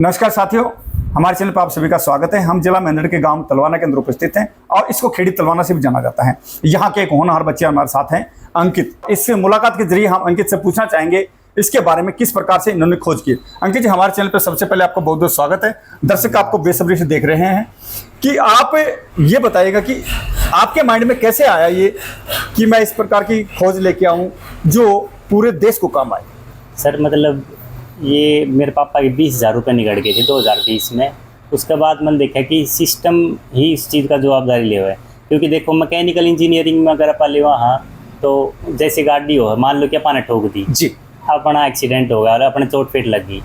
नमस्कार साथियों, हमारे चैनल पर आप सभी का स्वागत है। हम जिला मेंढर के गांव तलवाना के अंदर उपस्थित हैं और इसको खेड़ी तलवाना से भी जाना जाता है। यहाँ के एक होनहार बच्चे हमारे साथ हैं, अंकित। इस मुलाकात के जरिए हम अंकित से पूछना चाहेंगे इसके बारे में किस प्रकार से इन्होंने खोज की। अंकित जी, हमारे चैनल पर सबसे पहले आपका बहुत बहुत स्वागत है। दर्शक आपको बेसब्री से देख रहे हैं कि आप ये बताइएगा कि आपके माइंड में कैसे आया ये कि मैं इस प्रकार की खोज लेके आऊँ जो पूरे देश को काम आए। सर मतलब ये मेरे पापा के 20,000 रुपये निकल गए थे 2020 में। उसके बाद मैंने देखा कि सिस्टम ही इस चीज़ का जवाबदारी ले हुआ है, क्योंकि देखो मैकेनिकल इंजीनियरिंग में अगर अपन ले वहाँ तो जैसे गाड़ी हो, मान लो कि अपन ठोक दी जी, अपना एक्सीडेंट हो गया और अपने चोट फेट लग गई,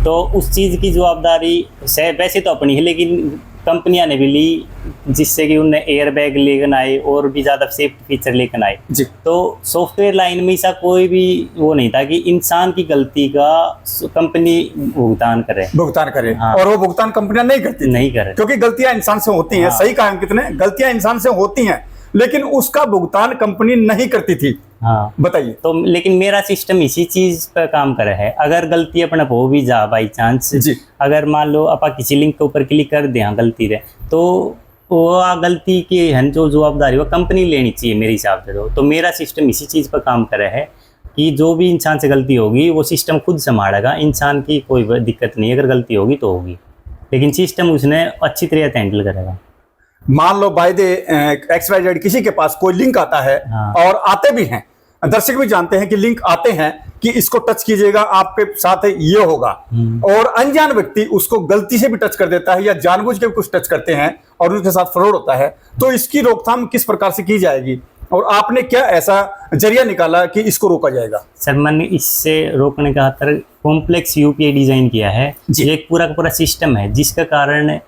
तो उस चीज़ की जवाबदारी से वैसे तो अपनी है, लेकिन कंपनियां ने भी ली जिससे कि उन्हें एयर बैग लेकर आए और भी ज़्यादा सेफ्टी फीचर लेकर आए जी। तो सॉफ्टवेयर लाइन में ऐसा कोई भी वो नहीं था कि इंसान की गलती का कंपनी भुगतान करे। हाँ। और वो भुगतान कंपनियां नहीं करे, क्योंकि गलतियां इंसान से होती हैं। हाँ। सही कहा अंकित ने, गलतियां इंसान से होती हैं, लेकिन उसका भुगतान कंपनी नहीं करती थी। हाँ बताइए। तो लेकिन मेरा सिस्टम इसी चीज पर काम कर रहा है। अगर गलती अपने हो भी जा बाई चांस, अगर मान लो आप किसी लिंक के ऊपर क्लिक कर दें गलती है तो वो गलती की है जो जवाबदारी वो कंपनी लेनी चाहिए मेरे हिसाब से। तो मेरा सिस्टम इसी चीज़ पर काम कर रहा है कि जो भी इंसान से गलती होगी वो सिस्टम खुद संभालेगा। इंसान की कोई दिक्कत नहीं, अगर गलती होगी तो होगी, लेकिन सिस्टम उसने अच्छी तरह से हैंडल करेगा। मान लो बाय द XYZ किसी के पास कोई लिंक आता है। हाँ। और आते भी हैं, दर्शक भी जानते हैं कि लिंक आते हैं कि इसको टच कीजिएगा आपके साथ ये होगा, और अनजान व्यक्ति उसको गलती से भी टच कर देता है या जानबूझ के भी कुछ टच करते हैं और उसके साथ फ्रॉड होता है। तो इसकी रोकथाम किस प्रकार से की जाएगी और आपने क्या ऐसा जरिया निकाला कि इसको रोका जाएगा? सर मैंने इससे रोकने का कॉम्प्लेक्स UPI डिजाइन किया है। ये एक पूरा का पूरा सिस्टम है जिसका कारण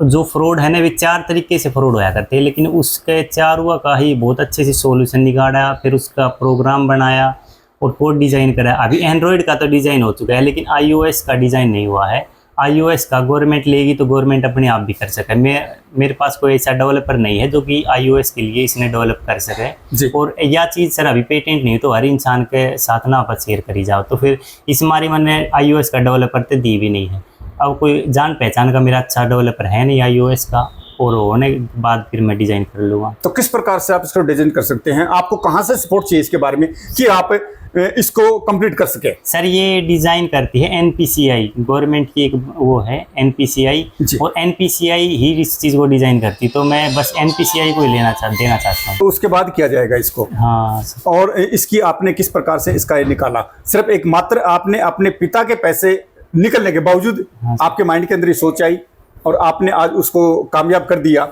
जो फ्रॉड है ना वे 4 तरीके से फ्रॉड होया करते हैं, लेकिन उसके चारों का ही बहुत अच्छे से सॉल्यूशन निकाला, फिर उसका प्रोग्राम बनाया और कोड डिज़ाइन करा। अभी एंड्रॉयड का तो डिज़ाइन हो चुका है, लेकिन iOS का डिज़ाइन नहीं हुआ है। iOS का गवर्नमेंट लेगी तो गवर्नमेंट अपने आप भी कर सके। मेरे पास कोई ऐसा डेवलपर नहीं है जो कि iOS के लिए इसने डेवलप कर सके। और यह चीज़ सर अभी पेटेंट नहीं तो हर इंसान के साथ ना आप शेयर करी जाओ, तो फिर इस मारी मैंने iOS का डेवलपर तो दी भी नहीं है। अब कोई जान पहचान का मेरा अच्छा डेवलपर है नहीं iOS का, और होने के बाद फिर मैं डिज़ाइन कर लूँगा। तो किस प्रकार से आप इसको डिजाइन कर सकते हैं? आपको कहाँ से सपोर्ट चाहिए इसके बारे में कि आप इसको कंप्लीट कर सके? सर ये डिज़ाइन करती है NPCI, गवर्नमेंट की एक वो है NPCI, और NPCI ही इस चीज़ को डिज़ाइन करती, तो मैं बस NPCI को ही देना चाहता हूँ। तो उसके बाद किया जाएगा इसको? हाँ। और इसकी आपने किस प्रकार से इसका ये निकाला? सिर्फ एक मात्र आपने अपने पिता के पैसे निकलने के बावजूद आपके माइंड के अंदर ये सोच आई और आपने आज उसको कामयाब कर दिया,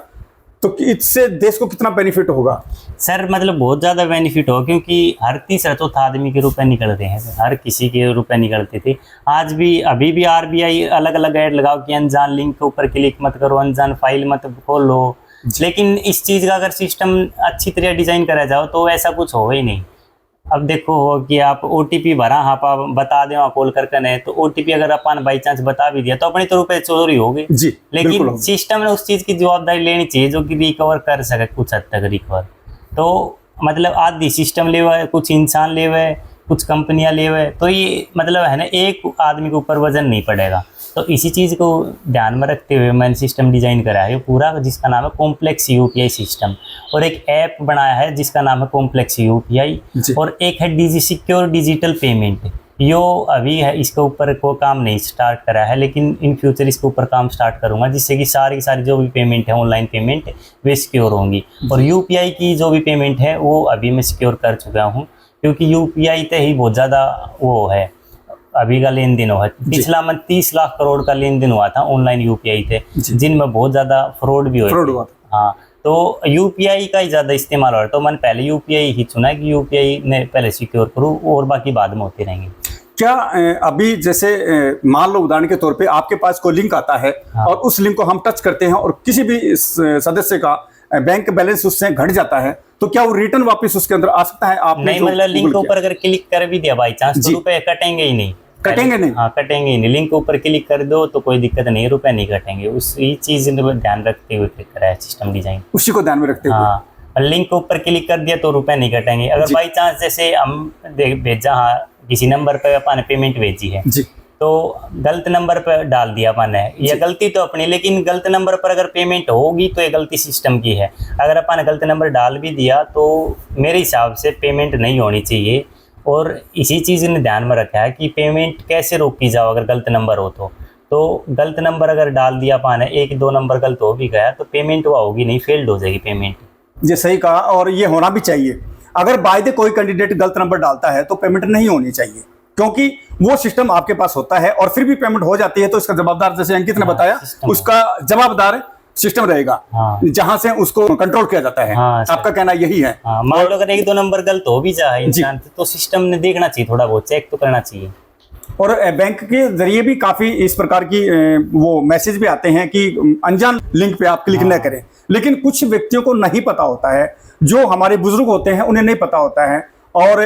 तो इससे देश को कितना बेनिफिट होगा? सर मतलब बहुत ज़्यादा बेनिफिट हो, क्योंकि हर तीसरा चौथा आदमी के रुपए निकलते हैं, हर किसी के रुपए निकलते थे। आज भी अभी भी RBI अलग अलग ऐड लगाओ कि अनजान लिंक के ऊपर क्लिक मत करो, अनजान फाइल मत खोलो, लेकिन इस चीज़ का अगर सिस्टम अच्छी तरह डिज़ाइन करा जाओ तो ऐसा कुछ होगा ही नहीं। अब देखो हो कि आप OTP भरा, हाँ आप बता दें कॉल करके नहीं, तो OTP अगर अपन बाई चांस बता भी दिया तो अपने तो रुपए चोरी हो गए। लेकिन सिस्टम ने उस चीज़ की जवाबदारी लेनी चाहिए जो कि रिकवर कर सके कुछ हद तक रिकवर। तो मतलब आदि सिस्टम ले हुआ है, कुछ इंसान ले हुआ है, कुछ कंपनियां ले हुआ है, तो ये मतलब है ना एक आदमी के ऊपर वजन नहीं पड़ेगा। तो इसी चीज़ को ध्यान में रखते हुए मैंने सिस्टम डिज़ाइन करा है पूरा, जिसका नाम है कॉम्प्लेक्स UPI सिस्टम, और एक ऐप बनाया है जिसका नाम है कॉम्प्लेक्स UPI, और एक है सिक्योर डिजिटल पेमेंट। यो अभी है इसके ऊपर कोई काम नहीं स्टार्ट करा है, लेकिन इन फ्यूचर इसके ऊपर काम स्टार्ट करूंगा, जिससे कि सारी जो भी पेमेंट है ऑनलाइन पेमेंट वे सिक्योर होंगी। और UPI की जो भी पेमेंट है वो अभी मैं सिक्योर कर चुका हूँ, क्योंकि UPI पे ही बहुत ज़्यादा वो है अभी का लेन देन हुआ। पिछला मंथ 30 लाख करोड़ का लेन देन हुआ था ऑनलाइन UPI थे, जिनमें बहुत ज़्यादा फ्रॉड भी हुआ। हाँ, तो UPI का ही ज़्यादा इस्तेमाल हो रहा है, तो मैंने पहले UPI ही चुना कि UPI ने पहले सिक्योर करूँ और बाकी बाद में होते रहेंगे। क्या अभी जैसे मान लो उदाहरण के तौर पे आपके पास कोई लिंक आता है, हाँ, और उस लिंक को हम टच करते हैं और किसी भी सदस्य का बैंक बैलेंस उससे घट जाता है, तो क्या वो रिटर्न वापस उसके अंदर आ सकता है? आप नहीं, मतलब लिंक के ऊपर अगर क्लिक कर भी दिया बाई चांस तो रुपए कटेंगे ही नहीं। कटेंगे नहीं? हाँ, कटेंगे ही नहीं। लिंक के ऊपर क्लिक कर दो तो कोई दिक्कत नहीं, रुपए नहीं कटेंगे। उसी चीज ध्यान रखते हुए करा है सिस्टम डिजाइन, उसी को ध्यान में रखते हुए। हाँ, लिंक के ऊपर क्लिक कर दिया तो रुपए नहीं कटेंगे। अगर बाई चांस जैसे हम भेजा, हाँ किसी नंबर पर अपन पेमेंट भेजी है, तो गलत नंबर पर डाल दिया मैंने, ये गलती तो अपनी, लेकिन गलत नंबर पर अगर पेमेंट होगी तो ये गलती सिस्टम की है। अगर अपन ने गलत नंबर डाल भी दिया तो मेरे हिसाब से पेमेंट नहीं होनी चाहिए। और इसी चीज़ ने ध्यान में रखा है कि पेमेंट कैसे रोकी जाओ अगर गलत नंबर हो तो गलत नंबर अगर डाल दिया अपन ने, 1-2 नंबर गलत हो भी गया तो पेमेंट वो होगी नहीं, फेल्ड हो जाएगी पेमेंट। ये सही कहा, और ये होना भी चाहिए। अगर बाय द कोई कैंडिडेट गलत नंबर डालता है तो पेमेंट नहीं होनी चाहिए, क्योंकि वो सिस्टम आपके पास होता है और फिर भी पेमेंट हो जाती है तो इसका जवाबदार, जैसे अंकित ने बताया, उसका जवाबदार सिस्टम रहेगा, जहां से उसको कंट्रोल किया जाता है। आपका कहना यही है। मान लो अगर 1-2 नंबर गलत हो भी जाए इंसान तो सिस्टम ने देखना चाहिए, थोड़ा बहुत चेक तो करना चाहिए। और बैंक के जरिए भी काफी इस प्रकार की वो मैसेज भी आते हैं कि अनजान लिंक पे आप क्लिक न करें, लेकिन कुछ व्यक्तियों को नहीं पता होता है, जो हमारे बुजुर्ग होते हैं उन्हें नहीं पता होता है, और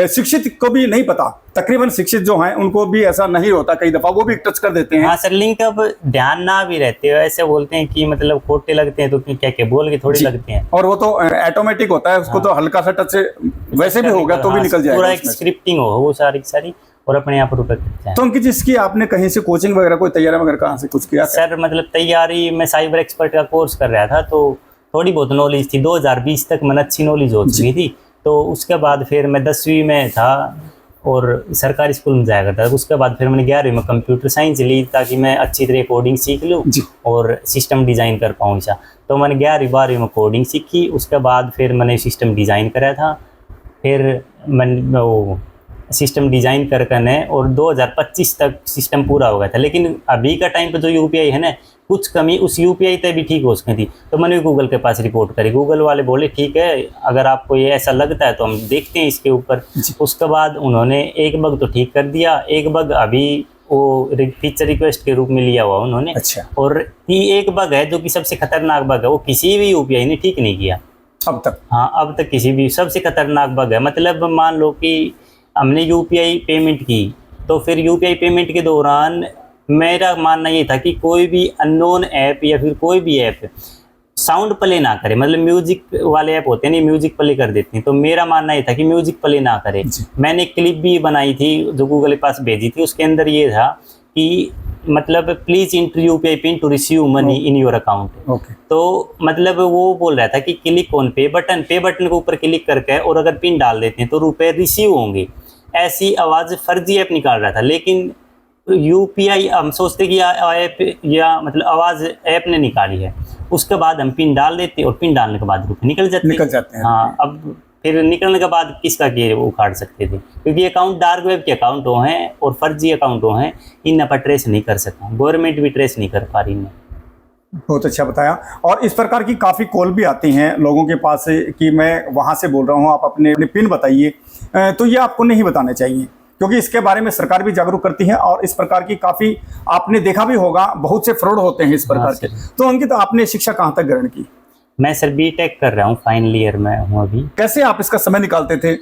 शिक्षित को भी नहीं पता, तकरीबन शिक्षित जो हैं उनको भी ऐसा नहीं होता, कई दफा वो भी टच कर देते हैं। हाँ सर, लिंक अब ध्यान ना भी रहते हो, ऐसे बोलते हैं कि मतलब खोटे लगते हैं तो क्या क्या बोल के थोड़ी लगते हैं, और वो तो ऑटोमेटिक होता है, उसको तो हल्का सा टच वैसे भी होगा तो भी निकल जाएगा, पूरा एक स्क्रिप्टिंग हो वो सारी और अपने आप रुपए करते हैं। तो अंकित, जिसकी आपने कहीं से कोचिंग वगैरह कोई तैयारी वगैरह कहाँ से कुछ किया? सर मतलब तैयारी, मैं साइबर एक्सपर्ट का कोर्स कर रहा था तो थोड़ी बहुत नॉलेज थी, 2020 तक मैंने अच्छी नॉलेज हो चुकी थी। तो उसके बाद फिर मैं 10वीं में था और सरकारी स्कूल में जाया करता था। उसके बाद फिर मैंने 11वीं में कंप्यूटर साइंस ली ताकि मैं अच्छी तरह कोडिंग सीख लूँ और सिस्टम डिज़ाइन कर पाऊँ। तो मैंने 11वीं-12वीं में कोडिंग सीखी, उसके बाद फिर मैंने सिस्टम डिज़ाइन करा था। फिर मैंने वो सिस्टम डिज़ाइन करने और 2025 तक सिस्टम पूरा हो गया था। लेकिन अभी का टाइम पे जो यूपीआई है ना, कुछ कमी उस यूपीआई तक भी ठीक हो सकती थी। तो मैंने गूगल के पास रिपोर्ट करी, गूगल वाले बोले ठीक है, अगर आपको ये ऐसा लगता है तो हम देखते हैं इसके ऊपर। उसके बाद उन्होंने एक बग तो ठीक कर दिया, एक बग अभी वो फीचर रिक्वेस्ट के रूप में लिया हुआ उन्होंने। अच्छा। और एक बग है जो कि सबसे खतरनाक बग है, वो किसी भी यूपीआई ने ठीक नहीं किया अब तक। हाँ, अब तक किसी भी, सबसे खतरनाक बग है। मतलब मान लो कि हमने यूपीआई पेमेंट की, तो फिर यूपीआई पेमेंट के दौरान मेरा मानना ये था कि कोई भी अननोन ऐप या फिर कोई भी ऐप साउंड प्ले ना करे। मतलब म्यूजिक वाले ऐप होते हैं नहीं, म्यूजिक प्ले कर देते हैं, तो मेरा मानना ये था कि म्यूजिक प्ले ना करे। मैंने एक क्लिप भी बनाई थी जो गूगल के पास भेजी थी, उसके अंदर ये था कि मतलब please enter UPI pin to receive money in your account. तो मतलब वो बोल रहा था कि क्लिक ऑन पे बटन के ऊपर क्लिक करके और अगर पिन डाल देते हैं तो रुपए रिसीव होंगे, ऐसी आवाज़ फर्जी ऐप निकाल रहा था। लेकिन यूपीआई हम सोचते कि ऐप या मतलब आवाज़ ऐप ने निकाली है, उसके बाद हम पिन डाल देते और पिन डालने के बाद रुपए निकल जाते हैं। हाँ, अब फिर निकलने के बाद किसका के वो उखाड़ सकते थे, क्योंकि अकाउंट डार्क वेब के अकाउंट हो हैं और फर्जी अकाउंट हो हैं, इन पर ट्रेस नहीं कर सका, गवर्नमेंट भी ट्रेस नहीं कर पा रही इन्हें। बहुत अच्छा बताया। और इस प्रकार की काफ़ी कॉल भी आती हैं लोगों के पास से कि मैं वहाँ से बोल रहा हूँ, आप अपने पिन बताइए। तो ये आपको नहीं बताना चाहिए, क्योंकि इसके बारे में सरकार भी जागरूक करती है और इस प्रकार की काफ़ी आपने देखा भी होगा, बहुत से फ्रॉड होते हैं इस प्रकार के। तो अंकित, आपने शिक्षा कहाँ तक ग्रहण की? मैं सर बीटेक कर रहा हूँ, फाइनल ईयर में हूँ अभी। कैसे आप इसका समय निकालते थे?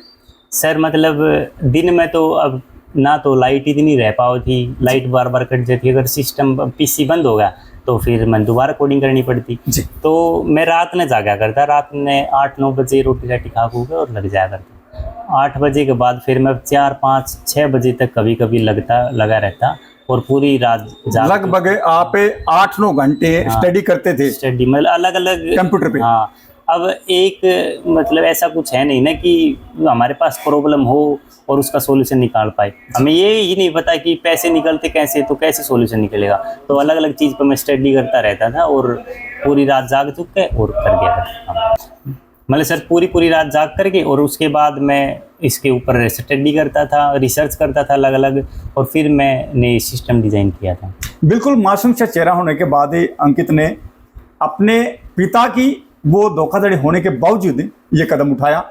सर मतलब दिन में तो अब ना तो लाइट इतनी रह पाओ थी, लाइट बार बार कट जाती, अगर सिस्टम पीसी बंद हो गया तो फिर मैं दोबारा कोडिंग करनी पड़ती। तो मैं रात में जागा करता, रात में 8-9 बजे रोटी राटी खा खू के और लग जाया करता। 8 बजे के बाद फिर मैं 4-5-6 बजे तक कभी कभी लगा रहता और पूरी रात लगभग आप 8-9 घंटे स्टडी करते थे? स्टडी मतलब अलग अलग कंप्यूटर पे। हाँ, अब एक मतलब ऐसा कुछ है नहीं ना कि हमारे पास प्रॉब्लम हो और उसका सॉल्यूशन निकाल पाए। हमें ये ही नहीं पता कि पैसे निकलते कैसे, तो कैसे सॉल्यूशन निकलेगा। तो अलग अलग चीज़ पर मैं स्टडी करता रहता था और पूरी रात जाग चुके और कर गया था। मतलब सर पूरी रात जाग करके और उसके बाद मैं इसके ऊपर स्टडी करता था, रिसर्च करता था अलग अलग, और फिर मैंने सिस्टम डिज़ाइन किया था। बिल्कुल मासूम सा चेहरा होने के बाद ही अंकित ने अपने पिता की वो धोखाधड़ी होने के बावजूद ये कदम उठाया,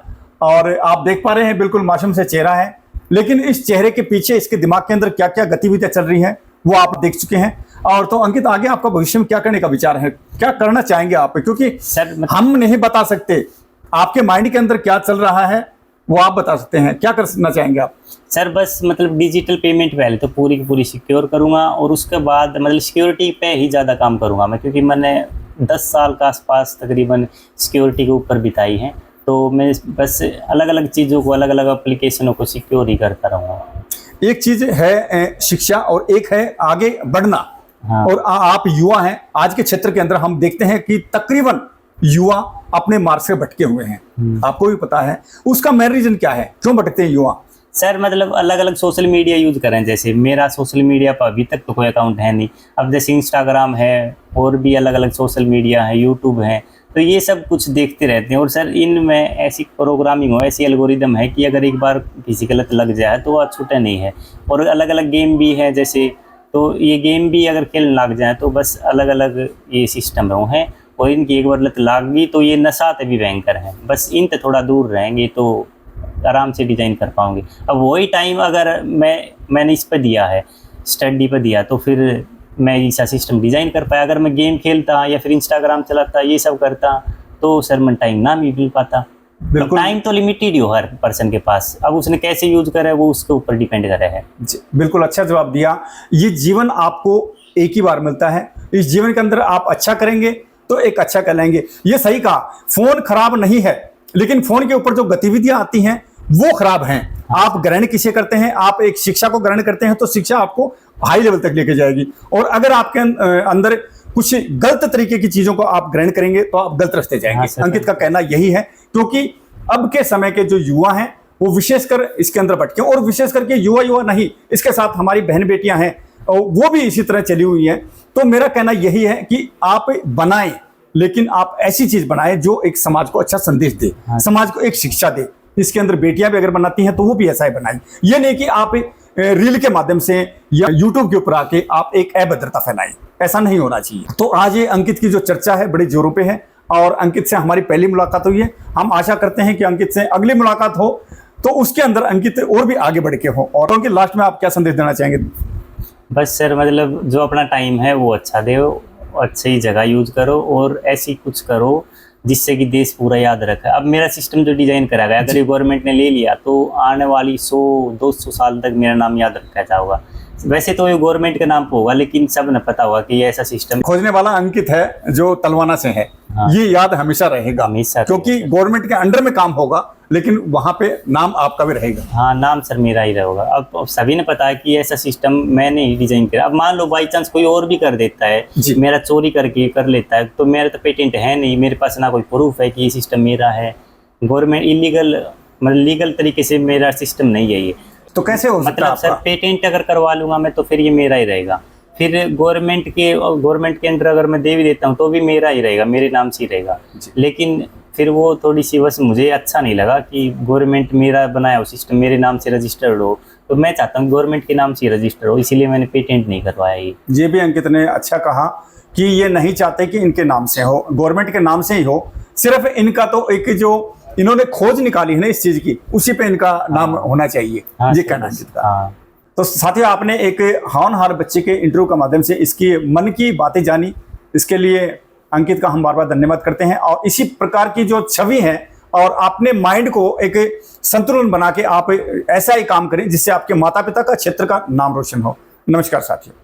और आप देख पा रहे हैं बिल्कुल मासूम सा चेहरा है, लेकिन इस चेहरे के पीछे इसके दिमाग के अंदर क्या क्या गतिविधियां चल रही हैं वो आप देख चुके हैं। और तो अंकित, आगे आपका भविष्य में क्या करने का विचार है, क्या करना चाहेंगे आप? क्योंकि सर हम नहीं बता सकते आपके माइंड के अंदर क्या चल रहा है, वो आप बता सकते हैं, क्या करना चाहेंगे आप? सर बस मतलब डिजिटल पेमेंट पहले तो पूरी की पूरी सिक्योर करूँगा और उसके बाद मतलब सिक्योरिटी पे ही ज़्यादा काम करूँगा मैं, क्योंकि मैंने 10 साल के आसपास तकरीबन सिक्योरिटी के ऊपर बिताई है। तो मैं बस अलग अलग चीज़ों को, अलग अलग एप्लीकेशनों को सिक्योर ही करता रहूँगा। एक चीज है शिक्षा और एक है आगे बढ़ना। हाँ। और आप युवा हैं, आज के क्षेत्र के अंदर हम देखते हैं कि तकरीबन युवा अपने मार्ग से भटके हुए हैं। आपको भी पता है उसका मेन रीजन क्या है, क्यों भटकते हैं युवा? सर मतलब अलग अलग सोशल मीडिया यूज करें, जैसे मेरा सोशल मीडिया पर अभी तक तो कोई अकाउंट है नहीं, अब जैसे इंस्टाग्राम है और भी अलग अलग सोशल मीडिया है, यूट्यूब है, तो ये सब कुछ देखते रहते हैं। और सर इनमें ऐसी प्रोग्रामिंग हो, ऐसी एल्गोरिदम है कि अगर एक बार किसी गलत लग जाए तो वह छूटे नहीं है। और अलग अलग गेम भी है जैसे, तो ये गेम भी अगर खेलने लग जाए तो बस अलग अलग ये सिस्टम है, और इनकी एक बार लत लाग गई तो ये नशा भी भयंकर है। बस इनसे थोड़ा दूर रहेंगे तो आराम से डिज़ाइन कर पाओगे। अब वही टाइम अगर मैंने इस पर दिया है, स्टडी पर दिया, तो फिर मैं ऐसा सिस्टम डिज़ाइन कर पाया। अगर मैं गेम खेलता या फिर इंस्टाग्राम चलाता, ये सब करता, तो सर मैं टाइम ना मिल पाता। बिल्कुल। टाइम तो लिमिटेड ही हो हर पर्सन के पास, अब उसने कैसे यूज करे वो उसके ऊपर डिपेंड करे है। बिल्कुल अच्छा जवाब दिया। ये जीवन आपको एक ही बार मिलता है, इस जीवन के अंदर आप अच्छा करेंगे तो एक अच्छा कर लेंगे। ये सही कहा, फोन खराब नहीं है, लेकिन फोन के ऊपर जो गतिविधियां आती हैं वो खराब हैं। आप ग्रहण किसे करते हैं, आप एक शिक्षा को ग्रहण करते हैं तो शिक्षा आपको हाई लेवल तक लेके जाएगी। और अगर आपके अंदर कुछ गलत तरीके की चीजों को आप ग्रहण करेंगे तो आप गलत रास्ते जाएंगे। हाँ, अंकित का कहना यही है, क्योंकि अब के समय के जो युवा हैं वो विशेषकर इसके अंदर भटके, और विशेष करके युवा नहीं, इसके साथ हमारी बहन बेटियां हैं और वो भी इसी तरह चली हुई हैं। तो मेरा कहना यही है कि आप बनाएं, लेकिन आप ऐसी चीज बनाएं जो एक समाज को अच्छा संदेश दे, समाज को एक शिक्षा दे। इसके अंदर बेटियां भी अगर बनाती हैं तो वो भी ऐसा ही बनाएं। ये नहीं कि आप रील के माध्यम से या यूट्यूब के ऊपर आके आप एक अभद्रता फैलाएं, ऐसा नहीं होना चाहिए। तो आज ये अंकित की जो चर्चा है बड़े जोरों पे है, और अंकित से हमारी पहली मुलाकात हुई है। हम आशा करते हैं कि अंकित से अगली मुलाकात हो तो उसके अंदर अंकित और भी आगे बढ़ के हो। और उनके लास्ट में आप क्या संदेश देना चाहेंगे? बस सर मतलब जो अपना टाइम है वो अच्छा दो, अच्छी जगह यूज करो और ऐसी कुछ करो जिससे कि देश पूरा याद रखे। अब मेरा सिस्टम जो डिजाइन करा गया, अगर ये गवर्नमेंट ने ले लिया तो आने वाली 100-200 साल तक मेरा नाम याद रखा जाएगा। वैसे तो ये गवर्नमेंट के नाम पे होगा, लेकिन सब ने पता होगा कि ये ऐसा सिस्टम। खोजने वाला अंकित है जो तलवाना से है। हाँ। ये याद हमेशा रहेगा, हमेशा, क्योंकि गवर्नमेंट के अंडर में काम होगा, लेकिन वहां पे नाम आपका भी रहेगा। हाँ, नाम सर मेरा ही रहेगा। अब सभी ने पता है कि ऐसा सिस्टम मैंने ही डिजाइन किया। अब मान लो बाई चांस कोई और भी कर देता है, मेरा चोरी करके कर लेता है, तो मेरा तो पेटेंट है नहीं, मेरे पास ना कोई प्रूफ है कि ये सिस्टम मेरा है। गवर्नमेंट इलीगल मतलब लीगल तरीके से मेरा सिस्टम नहीं है ये। तो कैसे हो सकता है? मतलब सर पेटेंट अगर करवा लूंगा मैं तो फिर ये मेरा ही रहेगा। फिर गवर्नमेंट के अंदर अगर मैं दे भी देता हूँ तो भी मेरा ही रहेगा, मेरे नाम से ही रहेगा। लेकिन फिर वो थोड़ी सी बस मुझे अच्छा नहीं लगा कि गवर्नमेंट मेरा बनाया हो सिस्टम मेरे नाम से रजिस्टर्ड हो, तो मैं चाहता हूँ गवर्नमेंट के नाम से रजिस्टर हो, इसीलिए मैंने पेटेंट नहीं करवाया। ये भी अंकित ने अच्छा कहा कि ये नहीं चाहते कि इनके नाम से हो, गवर्नमेंट के नाम से ही हो। सिर्फ इनका तो एक जो इन्होंने खोज निकाली है ना इस चीज की, उसी पे इनका नाम होना चाहिए। हाँ, ये कहना अंकित का। तो साथियों, आपने एक होनहार बच्चे के इंटरव्यू के माध्यम से इसकी मन की बातें जानी, इसके लिए अंकित का हम बार बार धन्यवाद करते हैं। और इसी प्रकार की जो छवि है और अपने माइंड को एक संतुलन बना के आप ऐसा ही काम करें जिससे आपके माता पिता का, क्षेत्र का नाम रोशन हो। नमस्कार साथियों।